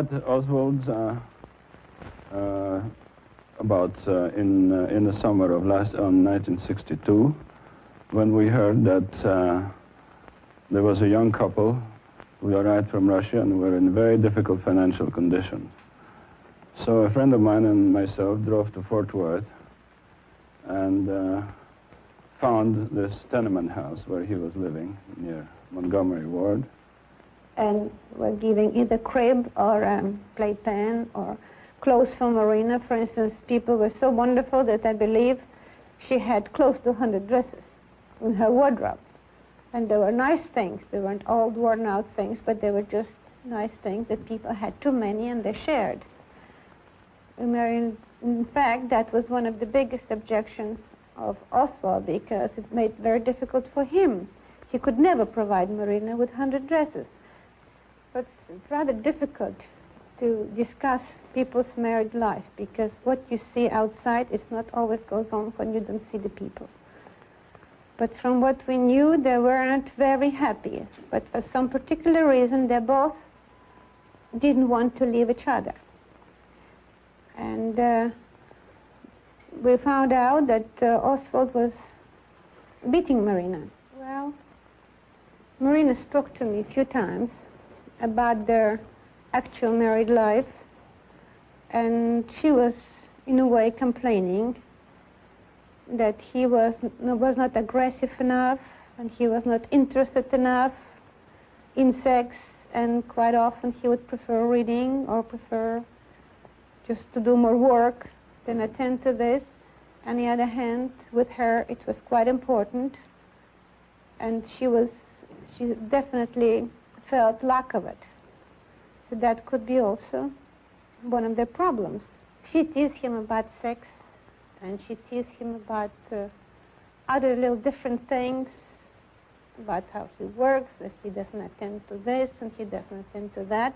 met Oswald in the summer of 1962, when we heard that there was a young couple who arrived from Russia and were in very difficult financial condition. So a friend of mine and myself drove to Fort Worth and found this tenement house where he was living near Montgomery Ward. And were giving either crib or playpen or clothes for Marina. For instance, people were so wonderful that I believe she had close to 100 dresses in her wardrobe. And they were nice things. They weren't old, worn-out things, but they were just nice things that people had too many and they shared. In fact, that was one of the biggest objections of Oswald, because it made it very difficult for him. He could never provide Marina with 100 dresses. But it's rather difficult to discuss people's married life, because what you see outside is not always goes on when you don't see the people. But from what we knew, they weren't very happy. But for some particular reason, they both didn't want to leave each other. And we found out that Oswald was beating Marina. Well, Marina spoke to me a few times about their actual married life, and she was, in a way, complaining that he was not aggressive enough, and he was not interested enough in sex, and quite often he would prefer reading or prefer just to do more work than attend to this. On the other hand, with her, it was quite important, and she definitely felt lack of it. So that could be also one of their problems. She teased him about sex, and she teased him about other little different things, about how he works, that he doesn't attend to this and he doesn't attend to that.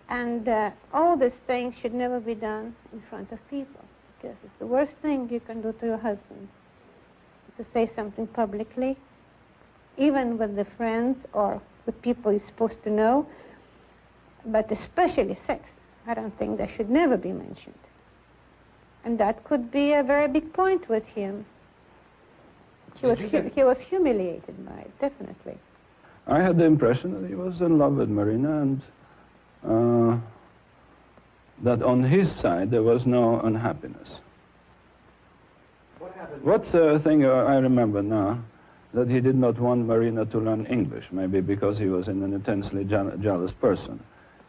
And all these things should never be done in front of people, because it's the worst thing you can do to your husband, to say something publicly, even with the friends or with people you're supposed to know, but especially sex. I don't think that should never be mentioned. And that could be a very big point with him. He was humiliated by it, definitely. I had the impression that he was in love with Marina, and that on his side there was no unhappiness. What happened? What's the thing I remember now? That he did not want Marina to learn English, maybe because he was an intensely jealous person.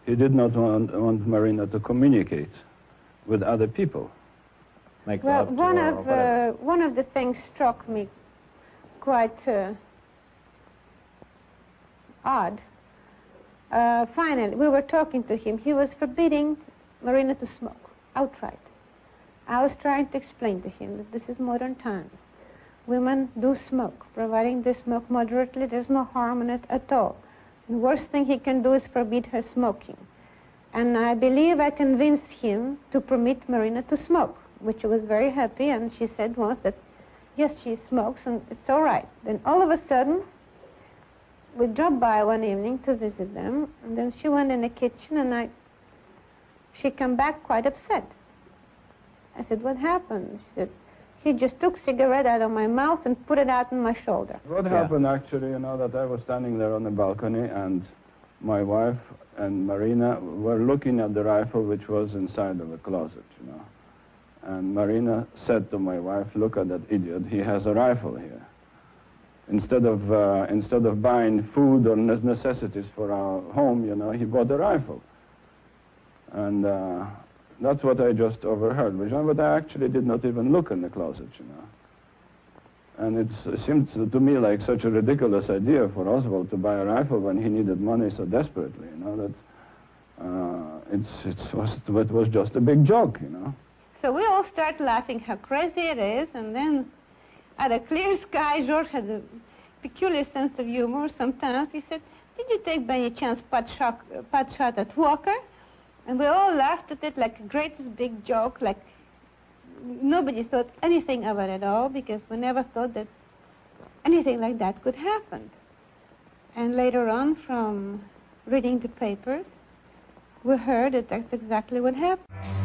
He did not want Marina to communicate with other people. Make well, love to her or whatever. one of the things struck me quite odd. Finally, we were talking to him. He was forbidding Marina to smoke outright. I was trying to explain to him that this is modern times. Women do smoke, providing they smoke moderately. There's no harm in it at all. The worst thing he can do is forbid her smoking. And I believe I convinced him to permit Marina to smoke, which was very happy, and she said once that, yes, she smokes, and it's all right. Then all of a sudden, we dropped by one evening to visit them, and then she went in the kitchen, and she came back quite upset. I said, what happened? She said, he just took cigarette out of my mouth and put it out on my shoulder. What happened actually, that I was standing there on the balcony, and my wife and Marina were looking at the rifle which was inside of the closet, And Marina said to my wife, look at that idiot, he has a rifle here. Instead of buying food or necessities for our home, he bought a rifle. And that's what I just overheard, but I actually did not even look in the closet, And it seemed to me like such a ridiculous idea for Oswald to buy a rifle when he needed money so desperately, that it was just a big joke, So we all start laughing how crazy it is, and then at a clear sky, George had a peculiar sense of humor sometimes. He said, did you take by any chance pot shot at Walker? And we all laughed at it like a greatest big joke, like nobody thought anything of it at all, because we never thought that anything like that could happen. And later on, from reading the papers, we heard that that's exactly what happened.